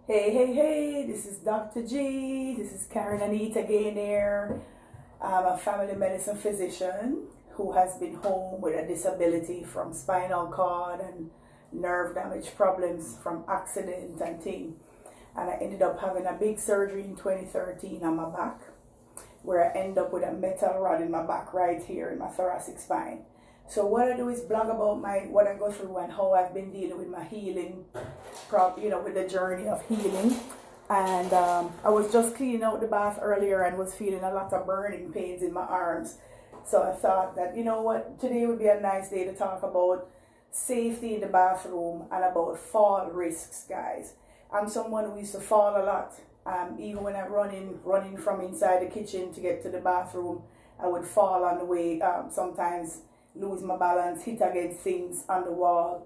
Hey, this is Dr. G. This is Karen Aneita Gaynair. I'm a family medicine physician who has been home with a disability from spinal cord and nerve damage problems from accident and thing. And I ended up having a big surgery in 2013 on my back, where I end up with a metal rod in my back right here in my thoracic spine. So what I do is blog about what I go through and how I've been dealing with my healing, with the journey of healing. And I was just cleaning out the bath earlier and was feeling a lot of burning pains in my arms. So I thought that, you know what, today would be a nice day to talk about safety in the bathroom and about fall risks, guys. I'm someone who used to fall a lot. Even when I'm running from inside the kitchen to get to the bathroom, I would fall on the way, sometimes lose my balance, hit against things on the wall.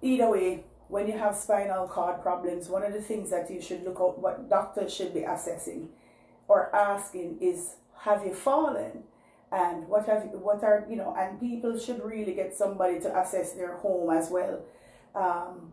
Either way, when you have spinal cord problems, one of the things that you should look at, what doctors should be assessing or asking is, have you fallen? And and people should really get somebody to assess their home as well.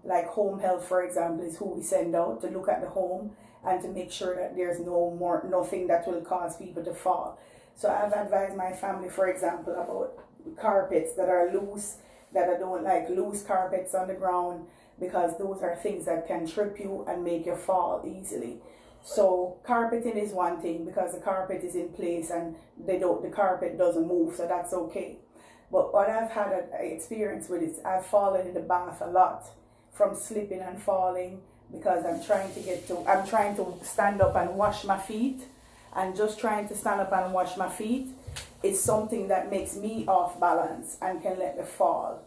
Like home health, for example, is who we send out to look at the home and to make sure that there's nothing that will cause people to fall. So I've advised my family, for example, about carpets that are loose, that I don't like loose carpets on the ground, because those are things that can trip you and make you fall easily. So carpeting is one thing, because the carpet is in place and the carpet doesn't move, so that's okay. But what I've had an experience with is I've fallen in the bath a lot from slipping and falling, because I'm trying to stand up and wash my feet, and just trying to stand up and wash my feet is something that makes me off balance and can let me fall.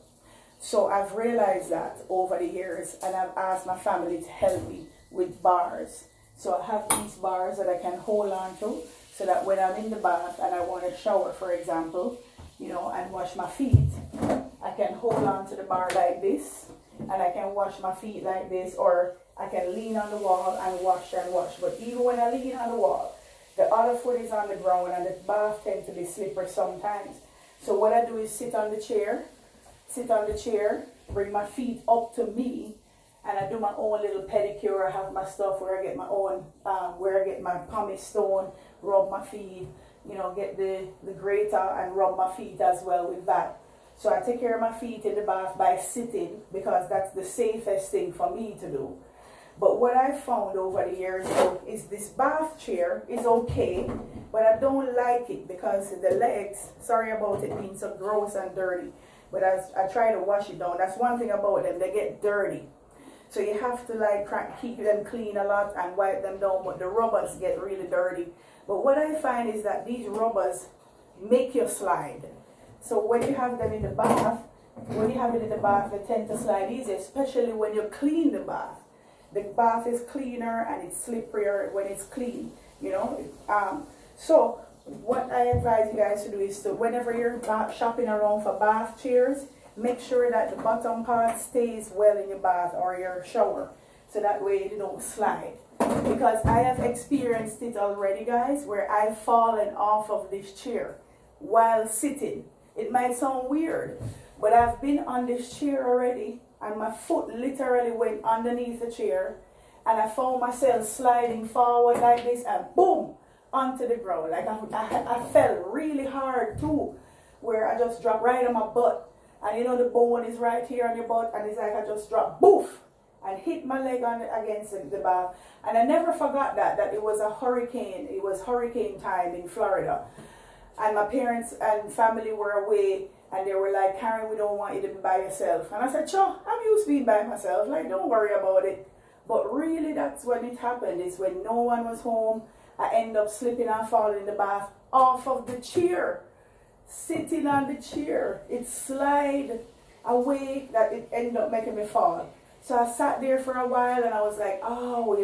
So I've realized that over the years, and I've asked my family to help me with bars. So I have these bars that I can hold on to, so that when I'm in the bath and I want to shower, for example, and wash my feet, I can hold on to the bar like this, and I can wash my feet like this, or I can lean on the wall and wash. But even when I lean on the wall, the other foot is on the ground, and the bath tends to be slippery sometimes. So what I do is sit on the chair, bring my feet up to me, and I do my own little pedicure. I have my stuff where I get my own, where I get my pumice stone, rub my feet, get the grater and rub my feet as well with that. So I take care of my feet in the bath by sitting, because that's the safest thing for me to do. But what I found over the years is this bath chair is okay, but I don't like it because the legs, sorry about it being so gross and dirty, but as I try to wash it down, that's one thing about them, they get dirty. So you have to keep them clean a lot and wipe them down, but the rubbers get really dirty. But what I find is that these rubbers make you slide. So when you have them in the bath, they tend to slide easy, especially when you clean the bath. The bath is cleaner and it's slipperier when it's clean, So what I advise you guys to do is to, whenever you're shopping around for bath chairs, make sure that the bottom part stays well in your bath or your shower, so that way they don't slide. Because I have experienced it already, guys, where I've fallen off of this chair while sitting. It might sound weird, but I've been on this chair already, and my foot literally went underneath the chair, and I found myself sliding forward like this, and boom, onto the ground. Like I fell really hard too, where I just dropped right on my butt, and the bone is right here on your butt, and it's like I just dropped, boof, and hit my leg against the bath. And I never forgot that it was a hurricane. It was hurricane time in Florida, and my parents and family were away. And they were like, Karen, we don't want you to be by yourself. And I said, sure, I'm used to being by myself. Like, don't worry about it. But really, that's when it happened, is when no one was home. I end up slipping and falling in the bath off of the chair. Sitting on the chair. It slid away that it ended up making me fall. So I sat there for a while, and I was like, oh,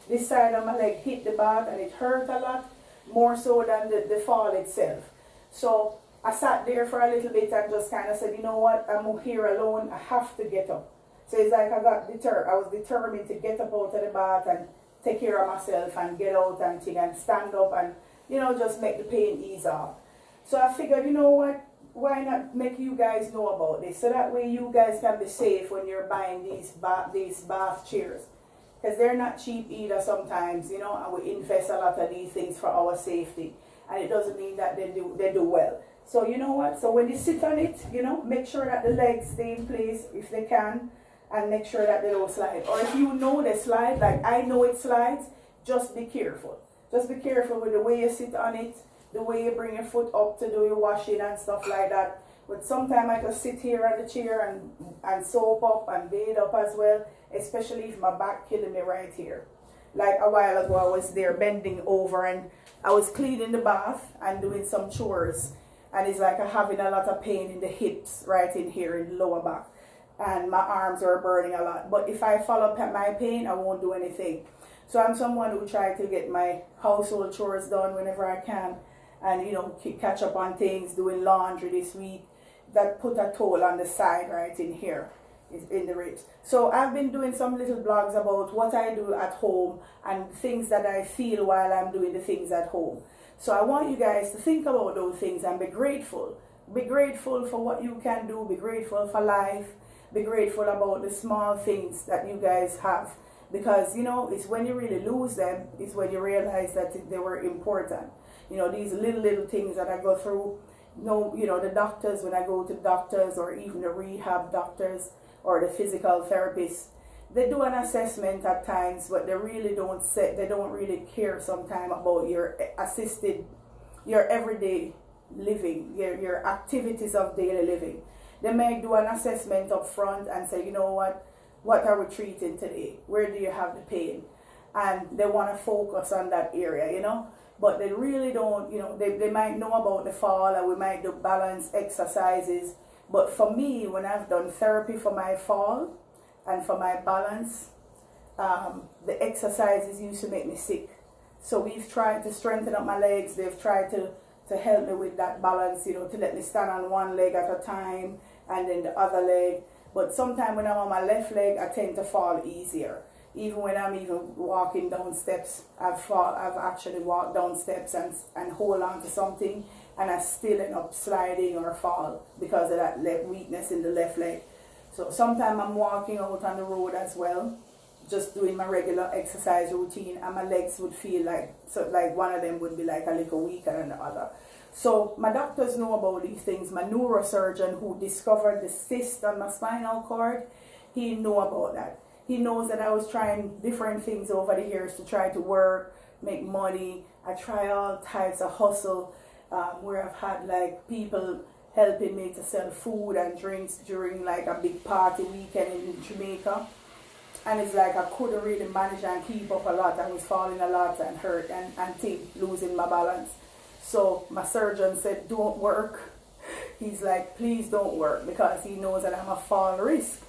this side of my leg hit the bath, and it hurt a lot, more so than the fall itself. So I sat there for a little bit and just kind of said, you know what, I'm here alone, I have to get up. So it's like I was determined to get up out of the bath and take care of myself and get out and stand up and, just make the pain ease off. So I figured, you know what, why not make you guys know about this, so that way you guys can be safe when you're buying these bath chairs. because they're not cheap either sometimes, you know, and we invest a lot of these things for our safety, and it doesn't mean that they do well. So you know what, so when you sit on it, you know, make sure that the legs stay in place if they can, and make sure that they don't slide. Or if you know they slide, like I know it slides, just be careful. Just be careful with the way you sit on it, the way you bring your foot up to do your washing and stuff like that. But sometimes I just sit here on the chair and soap up and bathe up as well, especially if my back killing me right here. Like a while ago, I was there bending over and I was cleaning the bath and doing some chores. And it's like I'm having a lot of pain in the hips, right in here in the lower back. And my arms are burning a lot. But if I follow up my pain, I won't do anything. So I'm someone who tries to get my household chores done whenever I can. And, you know, catch up on things, doing laundry this week. That put a toll on the side right in here, in the ribs. So I've been doing some little blogs about what I do at home and things that I feel while I'm doing the things at home. So I want you guys to think about those things and be grateful. Be grateful for what you can do. Be grateful for life. Be grateful about the small things that you guys have. Because, you know, it's when you really lose them, it's when you realize that they were important. You know, these little things that I go through. No, you know, the doctors, when I go to doctors or even the rehab doctors or the physical therapists, they do an assessment at times, but they really don't really care sometimes about your everyday living, your activities of daily living. They may do an assessment up front and say, you know what are we treating today? Where do you have the pain? And they want to focus on that area, you know. But they really don't, you know, they might know about the fall and we might do balance exercises. But for me, when I've done therapy for my fall and for my balance, the exercises used to make me sick. So we've tried to strengthen up my legs. They've tried to help me with that balance, you know, to let me stand on one leg at a time and then the other leg. But sometimes when I'm on my left leg, I tend to fall easier. Even when I'm even walking down steps, I've actually walked down steps and hold on to something, and I still end up sliding or fall because of that weakness in the left leg. So sometimes I'm walking out on the road as well, just doing my regular exercise routine, and my legs would feel like one of them would be like a little weaker than the other. So my doctors know about these things. My neurosurgeon who discovered the cyst on my spinal cord, he knew about that. He knows that I was trying different things over the years to try to work, make money. I try all types of hustle, where I've had like people helping me to sell food and drinks during like a big party weekend in Jamaica. And it's like I couldn't really manage and keep up a lot. I was falling a lot and hurt and losing my balance. So my surgeon said, don't work. He's like, please don't work, because he knows that I'm a fall risk.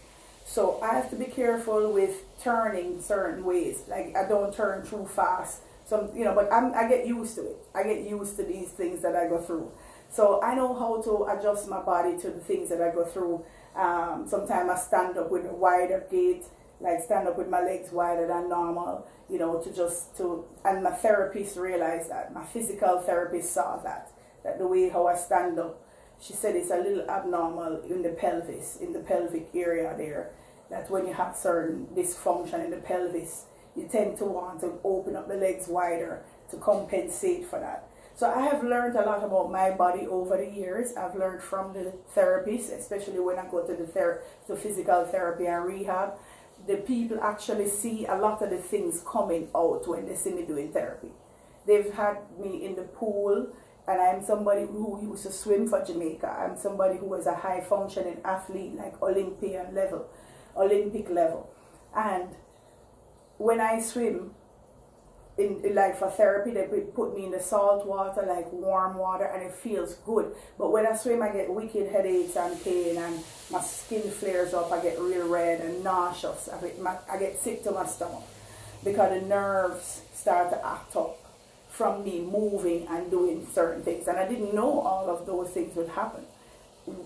So I have to be careful with turning certain ways. Like I don't turn too fast. So, you know, but I get used to it. I get used to these things that I go through. So I know how to adjust my body to the things that I go through. Sometimes I stand up with a wider gait, like stand up with my legs wider than normal, you know, and my therapist realized that. My physical therapist saw that the way how I stand up, she said it's a little abnormal in the pelvis, in the pelvic area there. That when you have certain dysfunction in the pelvis, you tend to want to open up the legs wider to compensate for that. So I have learned a lot about my body over the years. I've learned from the therapists, especially when I go to the physical therapy and rehab. The people actually see a lot of the things coming out when they see me doing therapy. They've had me in the pool, and I'm somebody who used to swim for Jamaica. I'm somebody who was a high functioning athlete, like Olympic level. And when I swim, like for therapy, they put me in the salt water, like warm water, and it feels good. But when I swim, I get wicked headaches and pain, and my skin flares up. I get real red and nauseous. I get sick to my stomach because the nerves start to act up from me moving and doing certain things. And I didn't know all of those things would happen.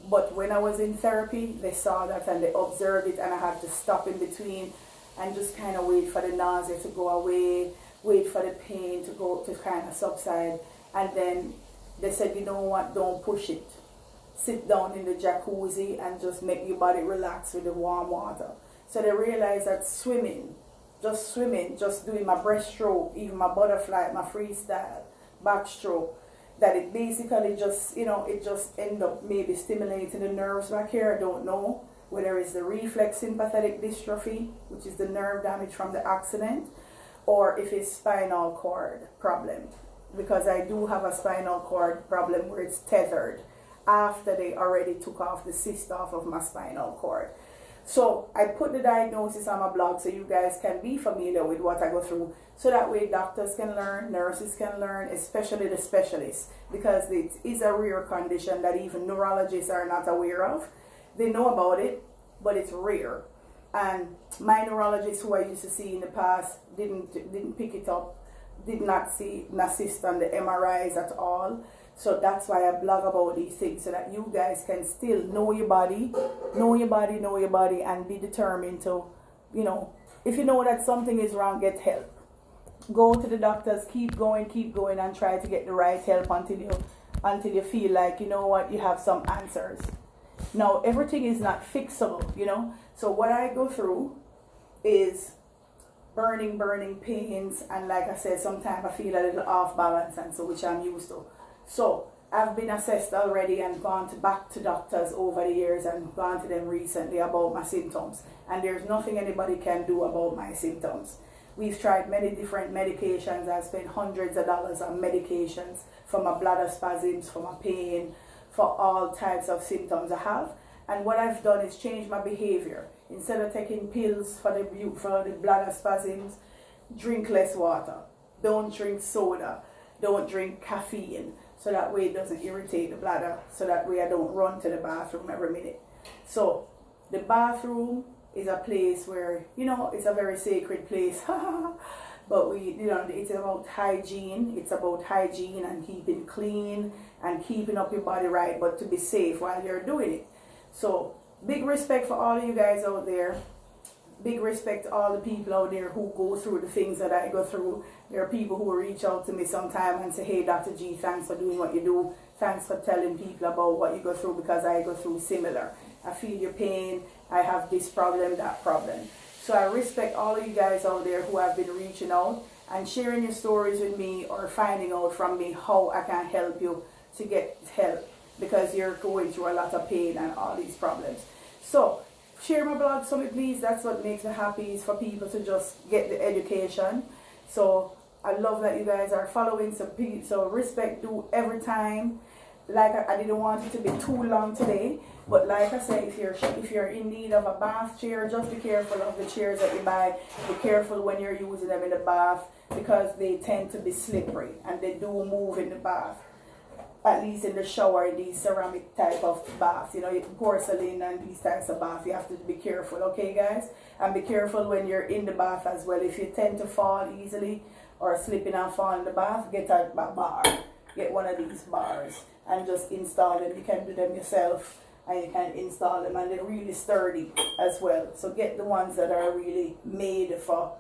But when I was in therapy, they saw that and they observed it, and I had to stop in between and just kind of wait for the nausea to go away, wait for the pain to kind of subside. And then they said, you know what, don't push it. Sit down in the jacuzzi and just make your body relax with the warm water. So they realized that swimming just swimming, just doing my breaststroke, even my butterfly, my freestyle, backstroke, that it basically just, you know, it just end up maybe stimulating the nerves back here. I don't know whether it's the reflex sympathetic dystrophy, which is the nerve damage from the accident, or if it's spinal cord problem, because I do have a spinal cord problem where it's tethered after they already took off the cyst off of my spinal cord. So I put the diagnosis on my blog so you guys can be familiar with what I go through, so that way doctors can learn, nurses can learn, especially the specialists, because it is a rare condition that even neurologists are not aware of. They know about it, but it's rare. And my neurologist who I used to see in the past didn't pick it up, did not assist on the MRIs at all. So that's why I blog about these things, so that you guys can still know your body, and be determined to, you know, if you know that something is wrong, get help. Go to the doctors, keep going, and try to get the right help until you feel like, you know what, you have some answers. Now, everything is not fixable, you know. So what I go through is burning pains, and like I said, sometimes I feel a little off balance, and so, which I'm used to. So I've been assessed already and gone back to doctors over the years, and gone to them recently about my symptoms, and there's nothing anybody can do about my symptoms. We've tried many different medications. I've spent hundreds of dollars on medications for my bladder spasms, for my pain, for all types of symptoms I have. And what I've done is change my behavior. Instead of taking pills for the bladder spasms, drink less water. Don't drink soda. Don't drink caffeine. So that way it doesn't irritate the bladder. So that way I don't run to the bathroom every minute. So the bathroom is a place where, you know, it's a very sacred place. But it's about hygiene. It's about hygiene and keeping clean and keeping up your body right, but to be safe while you're doing it. So big respect for all of you guys out there. Big respect to all the people out there who go through the things that I go through. There are people who reach out to me sometime and say, hey, Dr. G, thanks for doing what you do. Thanks for telling people about what you go through, because I go through similar. I feel your pain. I have this problem, that problem. So I respect all of you guys out there who have been reaching out and sharing your stories with me, or finding out from me how I can help you to get help, because you're going through a lot of pain and all these problems. So share my blog for me, please. That's what makes me happy, is for people to just get the education. So I love that you guys are following. So respect do every time. Like I didn't want it to be too long today, but like I said, if you're in need of a bath chair, just be careful of the chairs that you buy. Be careful when you're using them in the bath, because they tend to be slippery and they do move in the bath. At least in the shower, in these ceramic type of baths, you know, porcelain and these types of baths, you have to be careful, okay guys? And be careful when you're in the bath as well. If you tend to fall easily or slipping and fall in the bath, get a bar. Get one of these bars and just install them. You can do them yourself, and you can install them, and they're really sturdy as well. So get the ones that are really made for,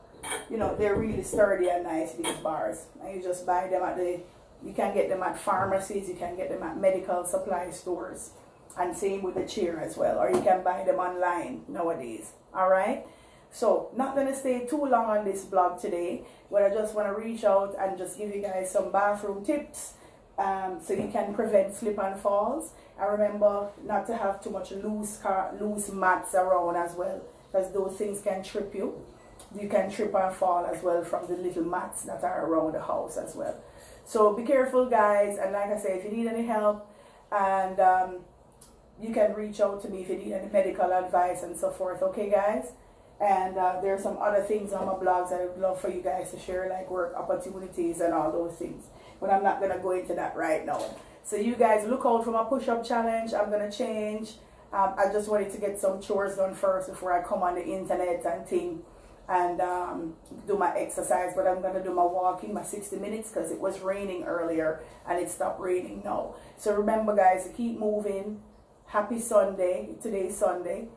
you know, they're really sturdy and nice, these bars. And you just buy them you can get them at pharmacies, you can get them at medical supply stores, and same with the chair as well, or you can buy them online nowadays. Alright, so not going to stay too long on this blog today, but I just want to reach out and just give you guys some bathroom tips, so you can prevent slip and falls. And remember not to have too much loose mats around as well, because those things can trip you. You can trip and fall as well from the little mats that are around the house as well. So be careful guys, and like I said, if you need any help, and you can reach out to me if you need any medical advice and so forth, okay guys? And there are some other things on my blogs that I would love for you guys to share, like work opportunities and all those things, but I'm not going to go into that right now. So you guys look out for my push-up challenge. I'm going to change. I just wanted to get some chores done first before I come on the internet and think and do my exercise, but I'm going to do my walking, my 60 minutes, because it was raining earlier and it stopped raining now. So remember guys, to keep moving. Happy Sunday. Today's Sunday,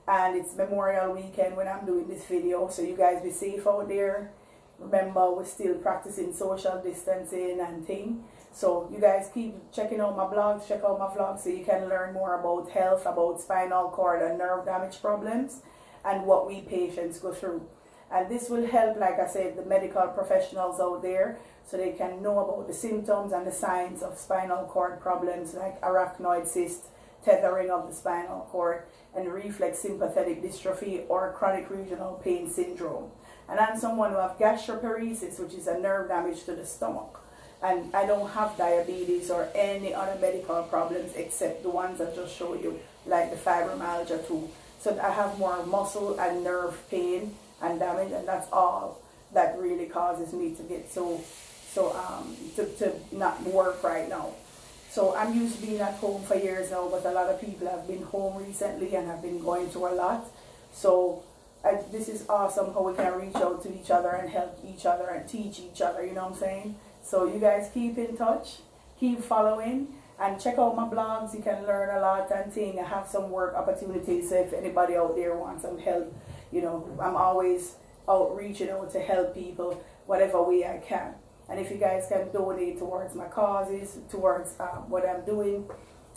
and it's Memorial Weekend when I'm doing this video, so you guys be safe out there. Remember, we're still practicing social distancing and thing. So you guys keep checking out my blogs, check out my vlogs, so you can learn more about health, about spinal cord and nerve damage problems, and what we patients go through. And this will help, like I said, the medical professionals out there, so they can know about the symptoms and the signs of spinal cord problems like arachnoid cyst, tethering of the spinal cord, and reflex sympathetic dystrophy or chronic regional pain syndrome. And I'm someone who have gastroparesis, which is a nerve damage to the stomach. And I don't have diabetes or any other medical problems except the ones I just showed you, like the fibromyalgia too. So I have more muscle and nerve pain and damage, and that's all that really causes me to get to not work right now. So I'm used to being at home for years now, but a lot of people have been home recently and have been going through a lot. So this is awesome how we can reach out to each other and help each other and teach each other, you know what I'm saying? So you guys keep in touch, keep following, and check out my blogs. You can learn a lot and things. I have some work opportunities, so if anybody out there wants some help, you know, I'm always out reaching out to help people whatever way I can. And if you guys can donate towards my causes, towards what I'm doing,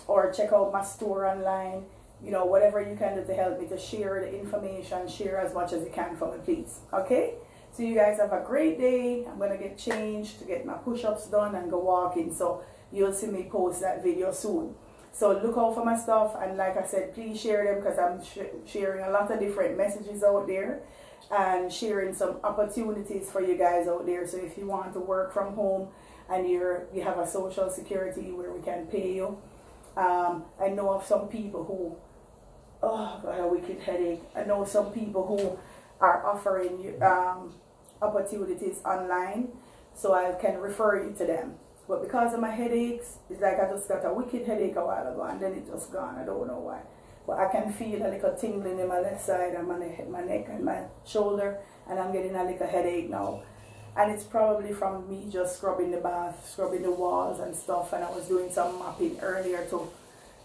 or check out my store online, you know, whatever you can do to help me to share the information, share as much as you can for me, please. Okay? So you guys have a great day. I'm going to get changed to get my push-ups done and go walking. So you'll see me post that video soon. So look out for my stuff. And like I said, please share them, because I'm sharing a lot of different messages out there and sharing some opportunities for you guys out there. So if you want to work from home and you have a social security where we can pay you. I know of some people who, oh God, a wicked headache. I know some people who are offering you opportunities online, so I can refer you to them. But because of my headaches, it's like I just got a wicked headache a while ago and then it just gone. I don't know why. But I can feel a little tingling in my left side and my neck and my shoulder, and I'm getting a little headache now. And it's probably from me just scrubbing the bath, scrubbing the walls and stuff, and I was doing some mopping earlier too.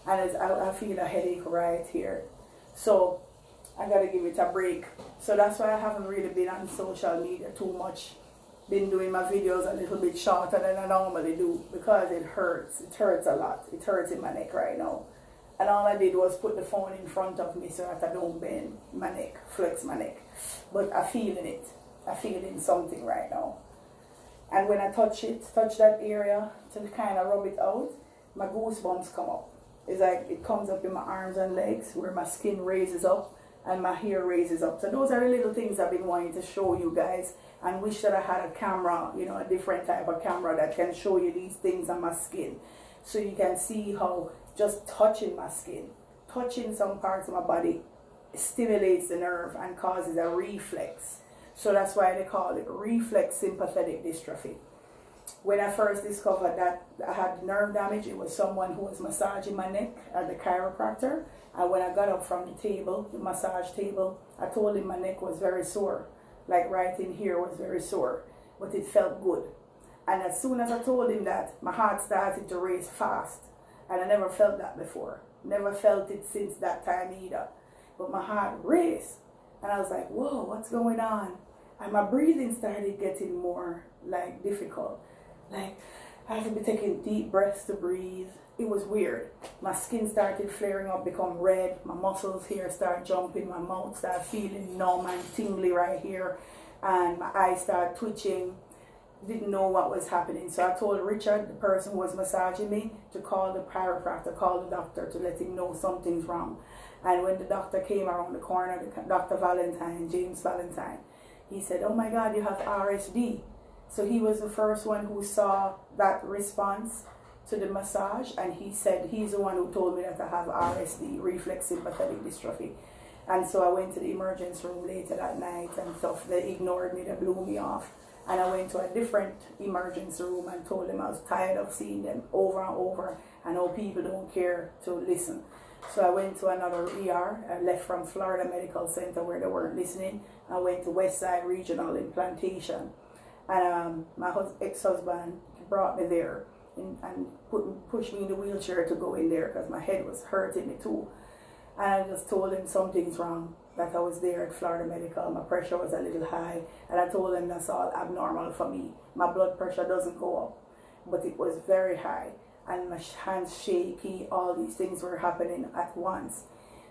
And I feel a headache right here. So I gotta give it a break. So that's why I haven't really been on social media too much. Been doing my videos a little bit shorter than I normally do, because it hurts. It hurts a lot. It hurts in my neck right now. And all I did was put the phone in front of me so that I don't bend my neck, flex my neck. But I'm feeling it. I'm feeling something right now. And when I touch that area to kind of rub it out, my goosebumps come up. It's like it comes up in my arms and legs where my skin raises up and my hair raises up. So those are the little things I've been wanting to show you guys, and wish that I had a camera, you know, a different type of camera that can show you these things on my skin. So you can see how just touching my skin, touching some parts of my body, stimulates the nerve and causes a reflex. So that's why they call it reflex sympathetic dystrophy. When I first discovered that I had nerve damage, it was someone who was massaging my neck at the chiropractor. And when I got up from the table, the massage table, I told him my neck was very sore. Like right in here was very sore, but it felt good. And as soon as I told him that, my heart started to race fast. And I never felt that before. Never felt it since that time either. But my heart raced. And I was like, whoa, what's going on? And my breathing started getting more like difficult. Like I had to be taking deep breaths to breathe. It was weird. My skin started flaring up, become red. My muscles here start jumping. My mouth started feeling numb and tingly right here. And my eyes started twitching. Didn't know what was happening. So I told Richard, the person who was massaging me, to call the chiropractor, call the doctor to let him know something's wrong. And when the doctor came around the corner, Dr. Valentine, James Valentine, he said, oh my God, you have RSD. So he was the first one who saw that response to the massage, and he said he's the one who told me that I have RSD, reflex sympathetic dystrophy. And so I went to the emergency room later that night and stuff. They ignored me, they blew me off. And I went to a different emergency room and told them I was tired of seeing them over and over, and how people don't care to listen. So I went to another ER. I left from Florida Medical Center where they weren't listening. I went to Westside Regional in Plantation. And my ex-husband brought me there and pushed me in the wheelchair to go in there because my head was hurting me too. And I just told him something's wrong, that I was there at Florida Medical. My pressure was a little high. And I told him that's all abnormal for me. My blood pressure doesn't go up, but it was very high. And my hands shaky, all these things were happening at once.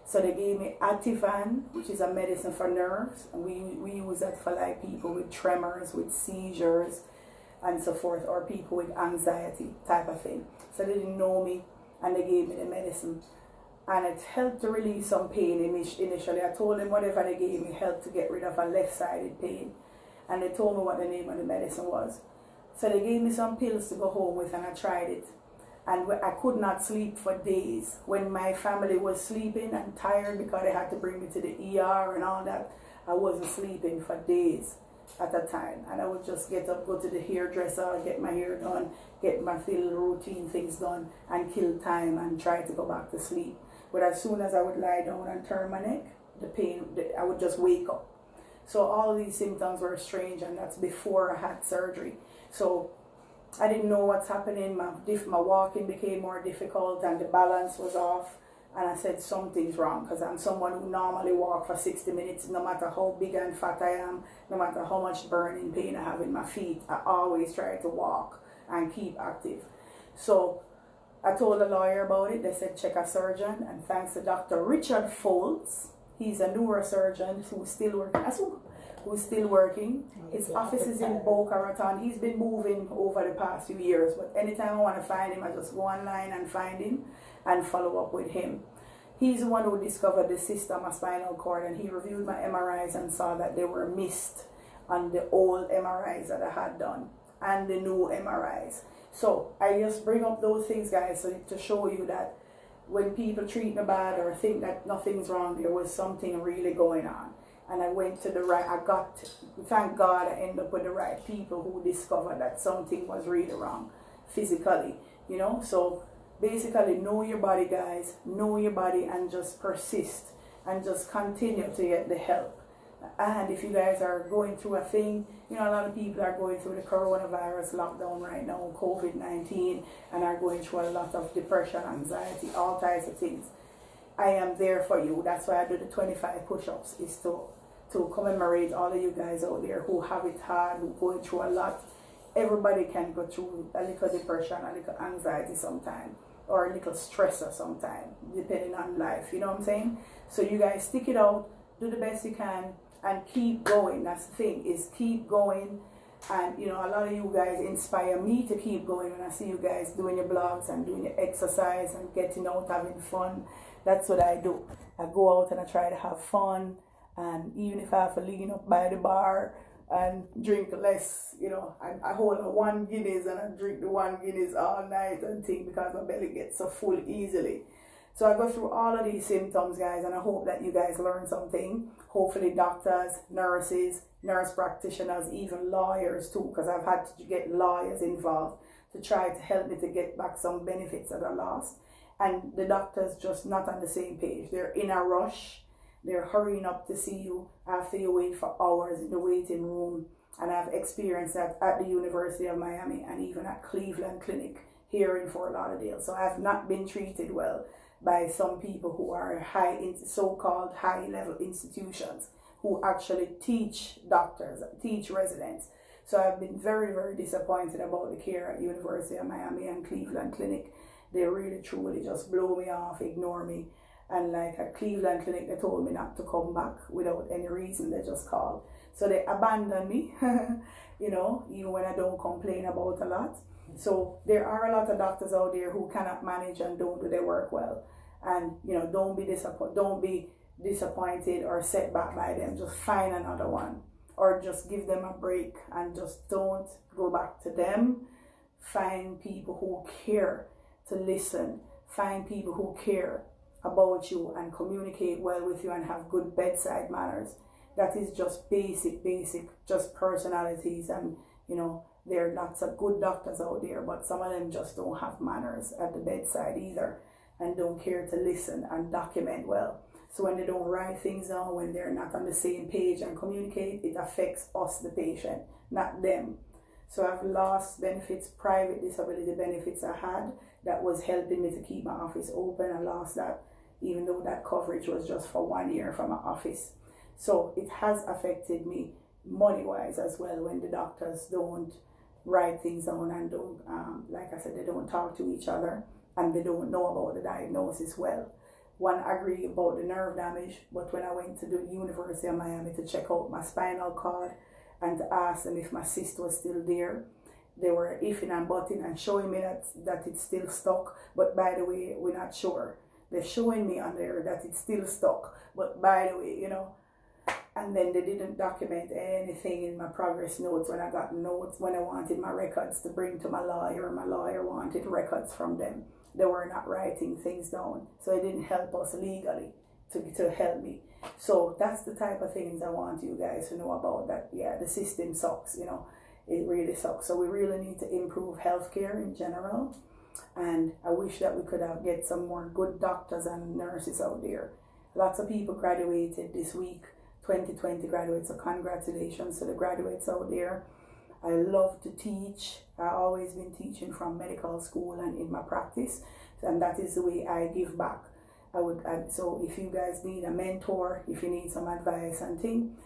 So they gave me Ativan, which is a medicine for nerves, and we use that for like people with tremors, with seizures, and so forth, or people with anxiety type of thing. So they didn't know me, and they gave me the medicine, and it helped to release some pain initially. I told them whatever they gave me helped to get rid of a left-sided pain, and they told me what the name of the medicine was. So they gave me some pills to go home with, and I tried it. And I could not sleep for days. When my family was sleeping and tired because they had to bring me to the ER and all that, I wasn't sleeping for days at a time. And I would just get up, go to the hairdresser, get my hair done, get my little routine things done, and kill time and try to go back to sleep. But as soon as I would lie down and turn my neck, the pain, I would just wake up. So all these symptoms were strange, and that's before I had surgery. So I didn't know what's happening. My walking became more difficult, and the balance was off. And I said something's wrong, because I'm someone who normally walk for 60 minutes, no matter how big and fat I am, no matter how much burning pain I have in my feet. I always try to walk and keep active. So I told a lawyer about it. They said check a surgeon, and thanks to Dr. Richard Foltz, he's a neurosurgeon who's still working. His office is in Boca Raton. He's been moving over the past few years, but anytime I want to find him, I just go online and find him and follow up with him. He's the one who discovered the cyst on my spinal cord, and he reviewed my MRIs and saw that they were missed on the old MRIs that I had done and the new MRIs. So I just bring up those things, guys, so to show you that when people treat me bad or think that nothing's wrong, there was something really going on. And I went to the right, thank God I ended up with the right people who discovered that something was really wrong physically, you know. So basically, know your body, guys, know your body, and just persist and just continue to get the help. And if you guys are going through a thing, you know, a lot of people are going through the coronavirus lockdown right now, COVID-19, and are going through a lot of depression, anxiety, all types of things. I am there for you. That's why I do the 25 push-ups, is to commemorate all of you guys out there who have it hard, who going through a lot. Everybody can go through a little depression, a little anxiety sometime, or a little stressor sometime, depending on life, you know what I'm saying? So you guys stick it out, do the best you can, and keep going. That's the thing, is keep going. And you know, a lot of you guys inspire me to keep going when I see you guys doing your blogs and doing your exercise and getting out, having fun. That's what I do. I go out and I try to have fun, and even if I have to lean up by the bar and drink less, you know, I hold a 1 Guinness and I drink the 1 Guinness all night and think, because my belly gets so full easily. So I go through all of these symptoms, guys, and I hope that you guys learn something. Hopefully doctors, nurses, nurse practitioners, even lawyers too, because I've had to get lawyers involved to try to help me to get back some benefits that I lost. And the doctors just not on the same page. They're in a rush. They're hurrying up to see you after you wait for hours in the waiting room. And I've experienced that at the University of Miami and even at Cleveland Clinic here in Fort Lauderdale. So I've not been treated well by some people who are so-called high-level institutions who actually teach doctors, teach residents. So I've been very, very disappointed about the care at University of Miami and Cleveland Clinic. They really, truly just blow me off, ignore me. And like at Cleveland Clinic, they told me not to come back without any reason. They just called. So they abandoned me, you know, even when I don't complain about a lot. So there are a lot of doctors out there who cannot manage and don't do their work well. And, you know, don't be disappointed or set back by them. Just find another one, or just give them a break and just don't go back to them. Find people who care to listen. Find people who care about you and communicate well with you and have good bedside manners. That is just basic, just personalities. And, you know, there are lots of good doctors out there, but some of them just don't have manners at the bedside either, and don't care to listen and document well. So when they don't write things down, when they're not on the same page and communicate, it affects us, the patient, not them. So I've lost benefits, private disability benefits I had that was helping me to keep my office open. I lost that, even though that coverage was just for 1 year from my office. So it has affected me money-wise as well, when the doctors don't write things down and don't, like I said, they don't talk to each other, and they don't know about the diagnosis well. one agreed about the nerve damage, but when I went to the University of Miami to check out my spinal cord and to ask them if my cyst was still there, they were iffing and butting and showing me that it's still stuck, but by the way, we're not sure. They're showing me on there that it's still stuck, but by the way, you know, and then they didn't document anything in my progress notes when I got notes, when I wanted my records to bring to my lawyer. My lawyer wanted records from them. They were not writing things down, so it didn't help us legally to help me. So that's the type of things I want you guys to know about, that yeah, the system sucks, you know, it really sucks. So we really need to improve healthcare in general, and I wish that we could get some more good doctors and nurses out there. Lots of people graduated this week, 2020 graduates, so congratulations to the graduates out there. I love to teach. I've always been teaching from medical school and in my practice, and that is the way I give back. So if you guys need a mentor, if you need some advice and thing,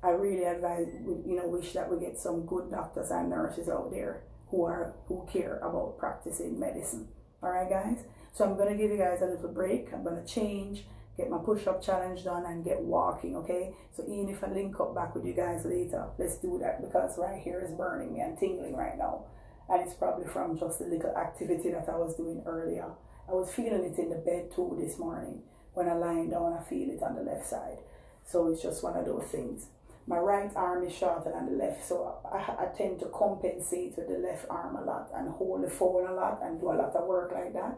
I really advise, you know, wish that we get some good doctors and nurses out there who care about practicing medicine. All right, guys. So I'm gonna give you guys a little break. I'm gonna change, get my push-up challenge done, and get walking, okay? So even if I link up back with you guys later, let's do that, because right here is burning me and tingling right now. And it's probably from just the little activity that I was doing earlier. I was feeling it in the bed too this morning. When I lying down, I feel it on the left side. So it's just one of those things. My right arm is shorter than the left, so I tend to compensate with the left arm a lot and hold the phone a lot and do a lot of work like that.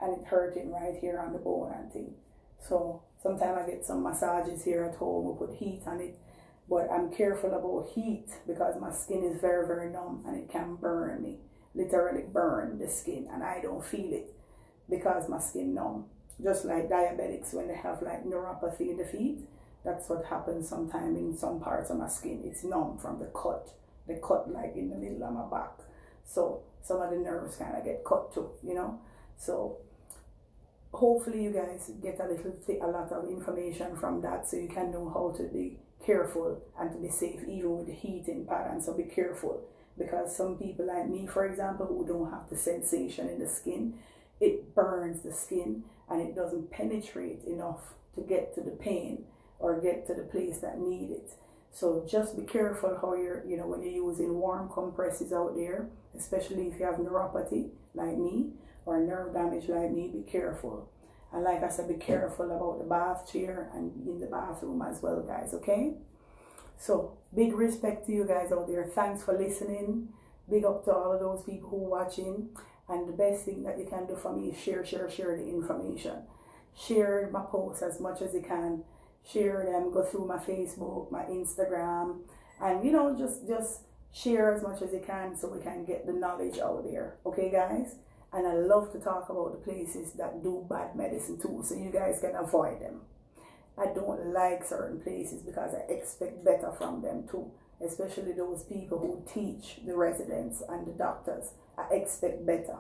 And it's hurting right here on the bone and thing. So sometimes I get some massages here at home, we put heat on it, but I'm careful about heat because my skin is very, very numb and it can burn me, literally burn the skin, and I don't feel it because my skin numb. Just like diabetics, when they have like neuropathy in the feet, that's what happens sometimes in some parts of my skin. It's numb from the cut like in the middle of my back. So some of the nerves kind of get cut too, you know. So hopefully you guys get a lot of information from that, so you can know how to be careful and to be safe even with the heating pattern. So be careful, because some people like me, for example, who don't have the sensation in the skin, it burns the skin and it doesn't penetrate enough to get to the pain or get to the place that need it. So just be careful how you're, you know, when you're using warm compresses out there, especially if you have neuropathy like me or nerve damage like me, be careful. And like I said, be careful about the bath chair and in the bathroom as well, guys, okay? So big respect to you guys out there. Thanks for listening. Big up to all of those people who are watching. And the best thing that you can do for me is share the information. Share my posts as much as you can. Share them, go through my Facebook, my Instagram, and you know, just share as much as you can so we can get the knowledge out there, okay guys? And I love to talk about the places that do bad medicine too, so you guys can avoid them. I don't like certain places because I expect better from them too, especially those people who teach the residents and the doctors. I expect better.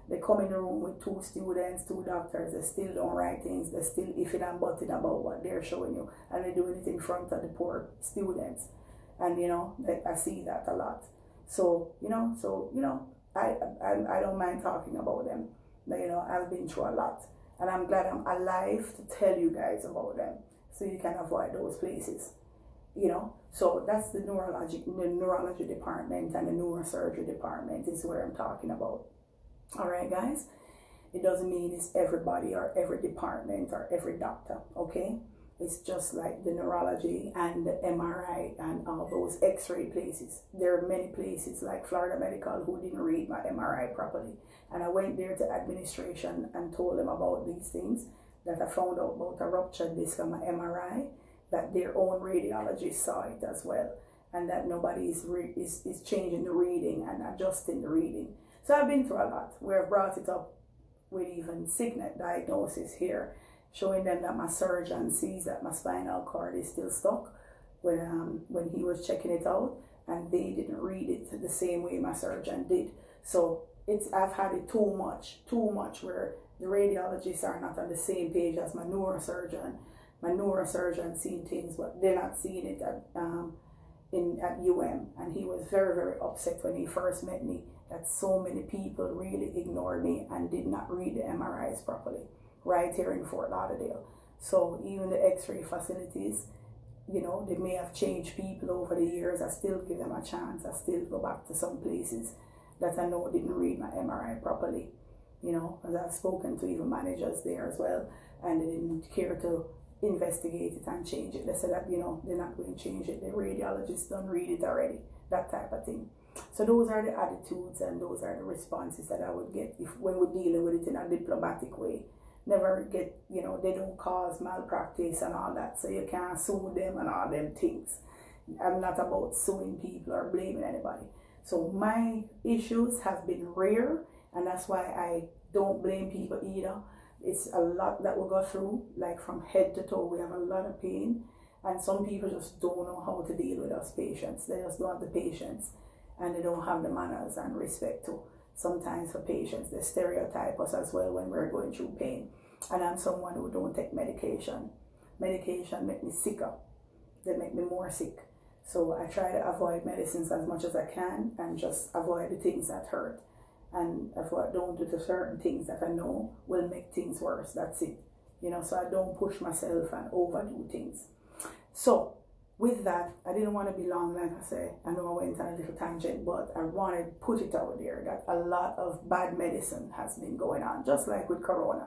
They come in the room with 2 students, 2 doctors, they still don't write things, they still iffing and butting about what they're showing you, and they do it in front of the poor students. And you know, I see that a lot. So you know, I don't mind talking about them. You know, I've been through a lot, and I'm glad I'm alive to tell you guys about them, so you can avoid those places. You know, so that's the neurology department and the neurosurgery department is where I'm talking about. All right, guys. It doesn't mean it's everybody or every department or every doctor, okay? It's just like the neurology and the MRI and all those X-ray places. There are many places like Florida Medical who didn't read my MRI properly. And I went there to administration and told them about these things, that I found out about a ruptured disc on my MRI, that their own radiologist saw it as well, and that nobody is changing the reading and adjusting the reading. So I've been through a lot where I've brought it up with even SIGNET diagnosis here, showing them that my surgeon sees that my spinal cord is still stuck when he was checking it out, and they didn't read it the same way my surgeon did. So I've had it too much where the radiologists are not on the same page as my neurosurgeon. My neurosurgeon seeing things, but they're not seeing it at UM, and he was very, very upset when he first met me that so many people really ignored me and did not read the MRIs properly. right here in Fort Lauderdale. So even the x-ray facilities, you know, they may have changed people over the years. I still give them a chance. I still go back to some places that I know didn't read my MRI properly, you know, because I've spoken to even managers there as well, and they didn't care to investigate it and change it. They said that, you know, they're not going to change it. The radiologist don't read it already, that type of thing. So those are the attitudes and those are the responses that I would get if when we're dealing with it in a diplomatic way. Never get, you know, they don't cause malpractice and all that, so you can't sue them and all them things. I'm not about suing people or blaming anybody. So my issues have been rare, and that's why I don't blame people either. It's a lot that we go through, like from head to toe. We have a lot of pain, and some people just don't know how to deal with us patients. They just don't have the patience, and they don't have the manners and respect too. Sometimes for patients, they stereotype us as well when we're going through pain. And I'm someone who don't take medication. Medication make me sicker. They make me more sick. So I try to avoid medicines as much as I can and just avoid the things that hurt. And don't do the certain things that I know will make things worse. That's it. You know, so I don't push myself and overdo things. So with that, I didn't want to be long, like I said. I know I went on a little tangent, but I wanted to put it out there that a lot of bad medicine has been going on, just like with corona.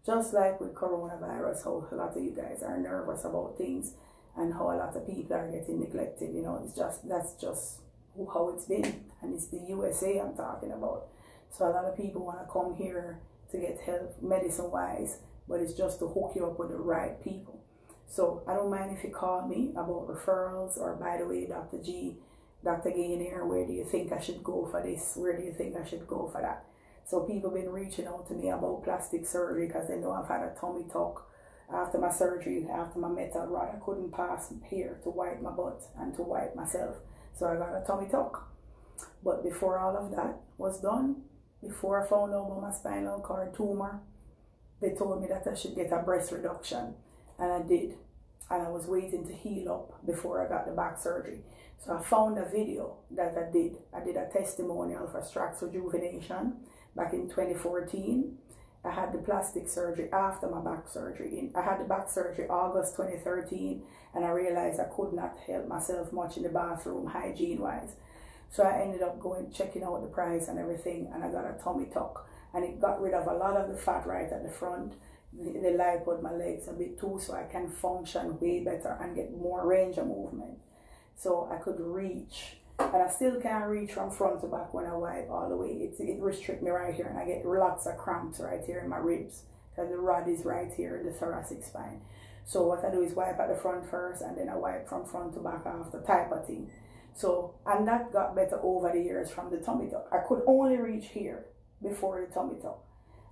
Just like with coronavirus, how a lot of you guys are nervous about things and how a lot of people are getting neglected. You know, that's just how it's been. And it's the USA I'm talking about. So a lot of people want to come here to get help medicine-wise, but it's just to hook you up with the right people. So I don't mind if you call me about referrals, or by the way, Dr. G, Dr. Gaynair, where do you think I should go for this? Where do you think I should go for that? So people been reaching out to me about plastic surgery because they know I've had a tummy tuck after my surgery, after my metal rod. I couldn't pass here to wipe my butt and to wipe myself. So I got a tummy tuck. But before all of that was done, before I found out about my spinal cord tumor, they told me that I should get a breast reduction. And I did. And I was waiting to heal up before I got the back surgery. So I found a video that I did. I did a testimonial for Strax Rejuvenation back in 2014. I had the plastic surgery after my back surgery. I had the back surgery August 2013, and I realized I could not help myself much in the bathroom, hygiene-wise. So I ended up checking out the price and everything, and I got a tummy tuck. And it got rid of a lot of the fat right at the front. The lipod my legs a bit too, so I can function way better and get more range of movement. So I could reach, and I still can't reach from front to back when I wipe all the way. It restricts me right here, and I get lots of cramps right here in my ribs because the rod is right here in the thoracic spine. So what I do is wipe at the front first, and then I wipe from front to back after, type of thing. So, and that got better over the years from the tummy tuck. I could only reach here before the tummy tuck.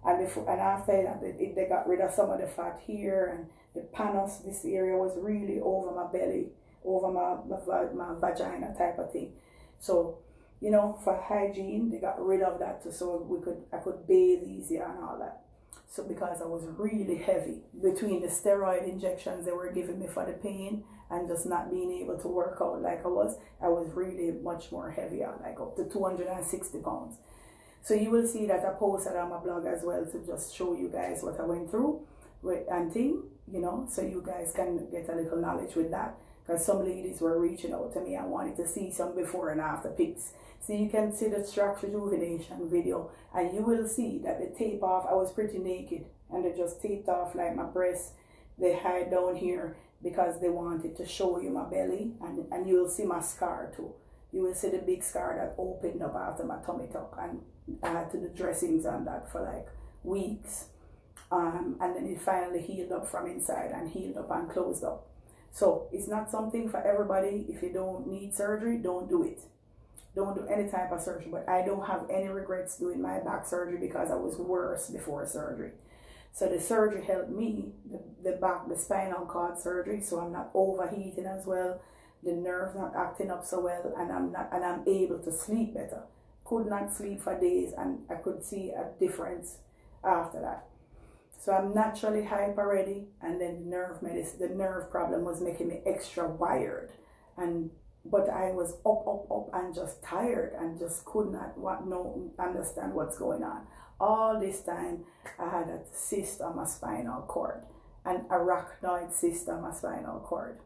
And after that, they got rid of some of the fat here, and the panos, this area was really over my belly, over my vagina type of thing. So, you know, for hygiene, they got rid of that too, so I could bathe easier and all that. So because I was really heavy between the steroid injections they were giving me for the pain and just not being able to work out like I was really much more heavier, like up to 260 pounds. So you will see that I posted on my blog as well to just show you guys what I went through with you know, so you guys can get a little knowledge with that. Because some ladies were reaching out to me and wanted to see some before and after pics. So you can see the Strax Rejuvenation video, and you will see that they tape off. I was pretty naked, and they just taped off like my breasts. They hide down here because they wanted to show you my belly, and you will see my scar too. You will see the big scar that opened up after my tummy tuck, and I had to do dressings on that for like weeks. And then it finally healed up from inside and healed up and closed up. So it's not something for everybody. If you don't need surgery, don't do it. Don't do any type of surgery. But I don't have any regrets doing my back surgery because I was worse before surgery. So the surgery helped me, the spinal cord surgery, so I'm not overheating as well. The nerves not acting up so well, and I'm able to sleep better. Could not sleep for days, and I could see a difference after that. So I'm naturally hyper ready, and then the nerve problem was making me extra wired, but I was up and just tired and just could not understand what's going on. all this time I had a cyst on my spinal cord, an arachnoid cyst on my spinal cord.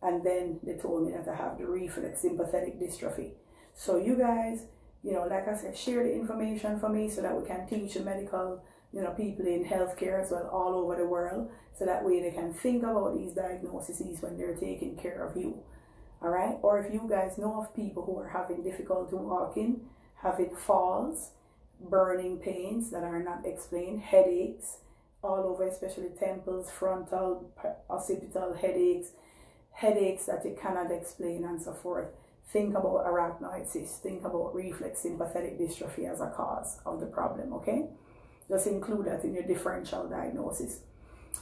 And then they told me that I have the reflex sympathetic dystrophy. So you guys, you know, like I said, share the information for me so that we can teach the medical, you know, people in healthcare as well all over the world, so that way they can think about these diagnoses when they're taking care of you. All right? Or if you guys know of people who are having difficulty walking, having falls, burning pains that are not explained, headaches all over, especially temples, frontal, occipital headaches, headaches that you cannot explain, and so forth. Think about arachnoid cyst. Think about reflex sympathetic dystrophy as a cause of the problem, okay? Just include that in your differential diagnosis.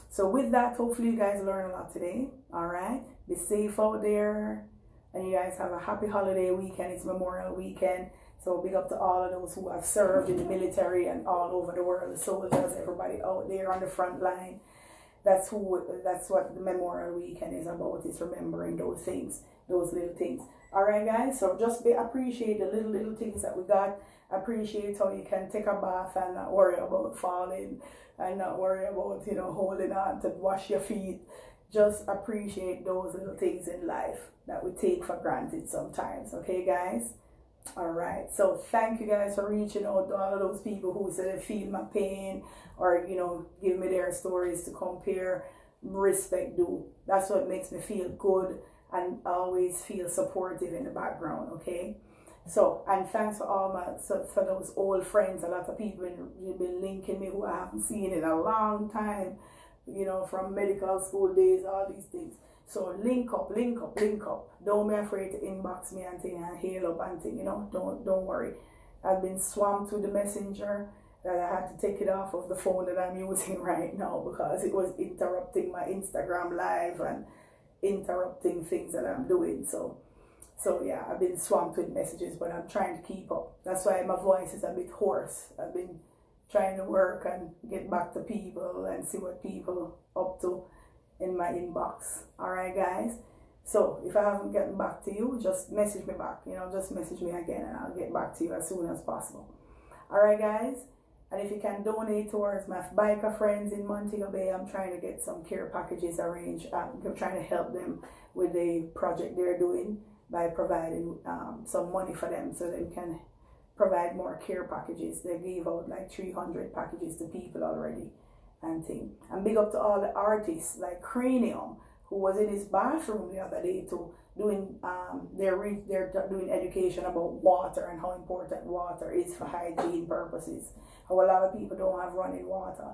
So with that, hopefully you guys learn a lot today, all right? Be safe out there, and you guys have a happy holiday weekend. It's Memorial Weekend, so big up to all of those who have served in the military and all over the world, the soldiers, everybody out there on the front line. That's what the Memorial Weekend is about, is remembering those things, those little things. All right, guys, so just appreciate the little things that we got. Appreciate how you can take a bath and not worry about falling, and not worry about, you know, holding on to wash your feet. Just appreciate those little things in life that we take for granted sometimes, okay, guys? All right, so thank you guys for reaching out to all of those people who said they feel my pain, or, you know, give me their stories to compare. Respect due. That's what makes me feel good and always feel supportive in the background, okay? So, and thanks for all for those old friends. A lot of people have been linking me who I haven't seen in a long time, you know, from medical school days, all these things. So link up. Don't be afraid to inbox me and thing and hail up and thing, you know. Don't worry. I've been swamped with the messenger that I had to take it off of the phone that I'm using right now because it was interrupting my Instagram live and interrupting things that I'm doing. So yeah, I've been swamped with messages, but I'm trying to keep up. That's why my voice is a bit hoarse. I've been trying to work and get back to people and see what people up to in my inbox. All right, guys. So if I haven't gotten back to you, just message me back. You know, just message me again, and I'll get back to you as soon as possible. All right, guys. And if you can donate towards my biker friends in Montego Bay, I'm trying to get some care packages arranged. I'm trying to help them with the project they're doing by providing some money for them so they can provide more care packages. They gave out like 300 packages to people already and thing. And big up to all the artists like Cranium, who was in his bathroom the other day too, doing they're doing education about water and how important water is for hygiene purposes. How a lot of people don't have running water,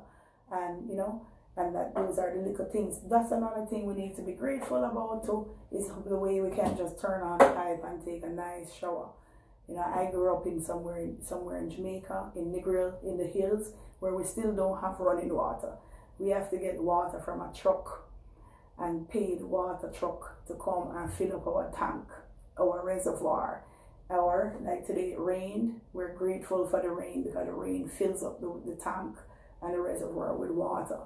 and you know, and that those are the little things. That's another thing we need to be grateful about too, is the way we can just turn on the pipe and take a nice shower. You know, I grew up in somewhere in Jamaica, in Negril, in the hills, where we still don't have running water. We have to get water from a truck and pay the water truck to come and fill up our tank, our reservoir. Or like today it rained. We're grateful for the rain because the rain fills up the tank and the reservoir with water.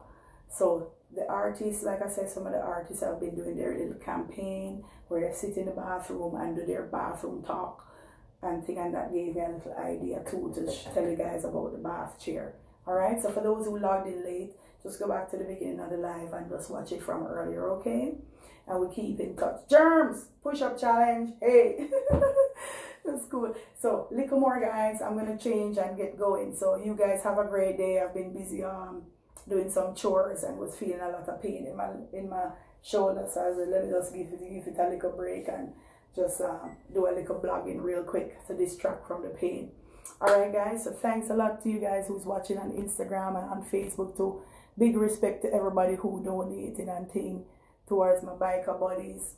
So the artists, like I said, some of the artists have been doing their little campaign where they sit in the bathroom and do their bathroom talk and thing, and that gave me a little idea too to tell you guys about the bath chair. Alright, so for those who logged in late, just go back to the beginning of the live and just watch it from earlier, okay? And we keep in touch. Germs, push-up challenge, hey. That's cool. So, little more, guys. I'm going to change and get going. So, you guys have a great day. I've been busy doing some chores and was feeling a lot of pain in my shoulder. So, I said, let me just give it a little break and just do a little blogging real quick to distract from the pain. Alright, guys. So, thanks a lot to you guys who's watching on Instagram and on Facebook too. Big respect to everybody who donated and thing towards my biker buddies.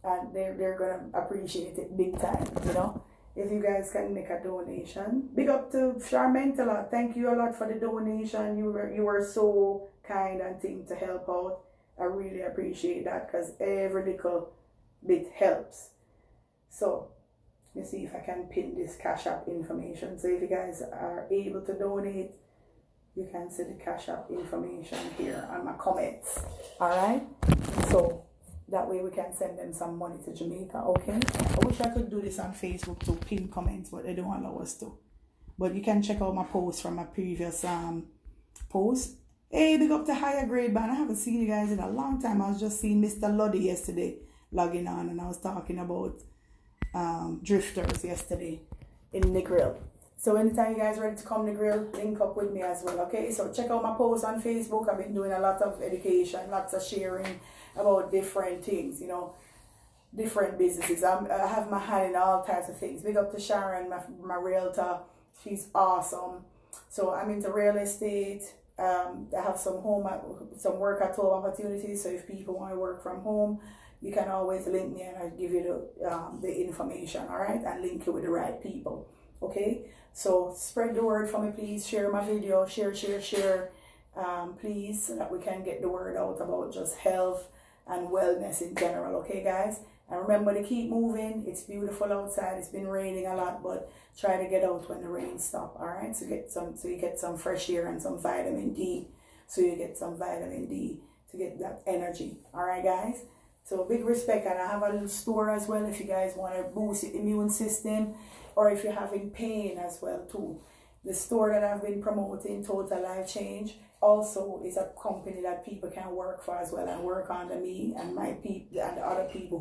And they're going to appreciate it big time, you know. If you guys can make a donation. Big up to Charmaine a lot. Thank you a lot for the donation. You were so kind and thing to help out. I really appreciate that because every little bit helps. So, let me see if I can pin this Cash App information. So if you guys are able to donate, you can see the Cash App information here on my comments. Alright? So that way we can send them some money to Jamaica, okay? I wish I could do this on Facebook to pin comments, but they don't allow us to. But you can check out my post from my previous post. Hey, big up to higher grade band. I haven't seen you guys in a long time. I was just seeing Mr. Luddy yesterday logging on, and I was talking about drifters yesterday in the grill. So anytime you guys ready to come to the grill, link up with me as well, okay? So check out my posts on Facebook. I've been doing a lot of education, lots of sharing about different things, you know, different businesses. I have my hand in all types of things. Big up to Sharon, my realtor. She's awesome. So I'm into real estate. I have some work at home opportunities. So if people want to work from home, you can always link me and I'll give you the information, all right? And link you with the right people, okay? So spread the word for me, please. Share my video, share, please, so that we can get the word out about just health and wellness in general, okay, guys? And remember to keep moving. It's beautiful outside. It's been raining a lot, but try to get out when the rain stops, all right? So you get some fresh air and some vitamin D. So you get some vitamin D to get that energy, all right, guys? So big respect, and I have a little store as well if you guys want to boost your immune system, or if you're having pain as well too. The store that I've been promoting, Total Life Change, also is a company that people can work for as well and work under me and my people and the other people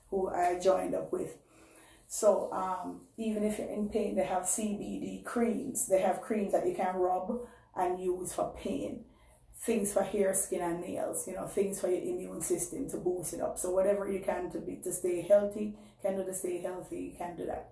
who I joined up with. So even if you're in pain, they have CBD creams. They have creams that you can rub and use for pain. Things for hair, skin, and nails, you know, things for your immune system to boost it up. So whatever you can to stay healthy, can do to stay healthy, you can do that.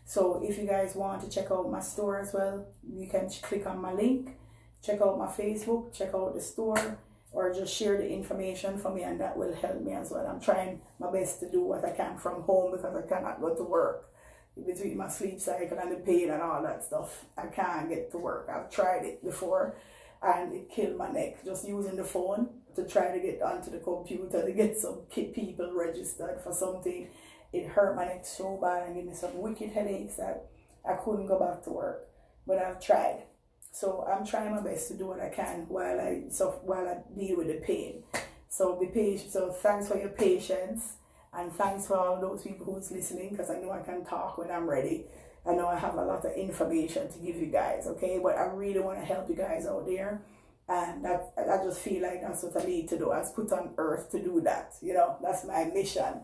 So if you guys want to check out my store as well, you can click on my link, check out my Facebook, check out the store, or just share the information for me, and that will help me as well. I'm trying my best to do what I can from home because I cannot go to work. Between my sleep cycle and the pain and all that stuff, I can't get to work. I've tried it before and it killed my neck, just using the phone to try to get onto the computer to get some people registered for something. It hurt my neck so bad and gave me some wicked headaches that I couldn't go back to work. But I've tried. So I'm trying my best to do what I can while I deal with the pain. So be patient. So thanks for your patience, and thanks for all those people who's listening, because I know I can talk when I'm ready. I know I have a lot of information to give you guys, okay? But I really want to help you guys out there. And I just feel like that's what I need to do. I was put on earth to do that. You know, that's my mission.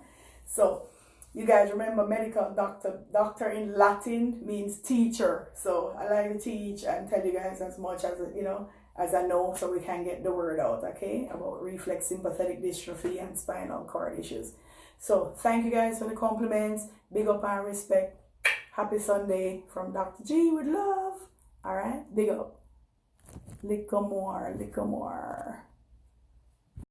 So you guys remember medical doctor. Doctor in Latin means teacher. So I like to teach and tell you guys as much as, you know, as I know, so we can get the word out, okay? About reflex sympathetic dystrophy and spinal cord issues. So thank you guys for the compliments. Big up and respect. Happy Sunday from Dr. G with love. All right, big up. Little more, little more.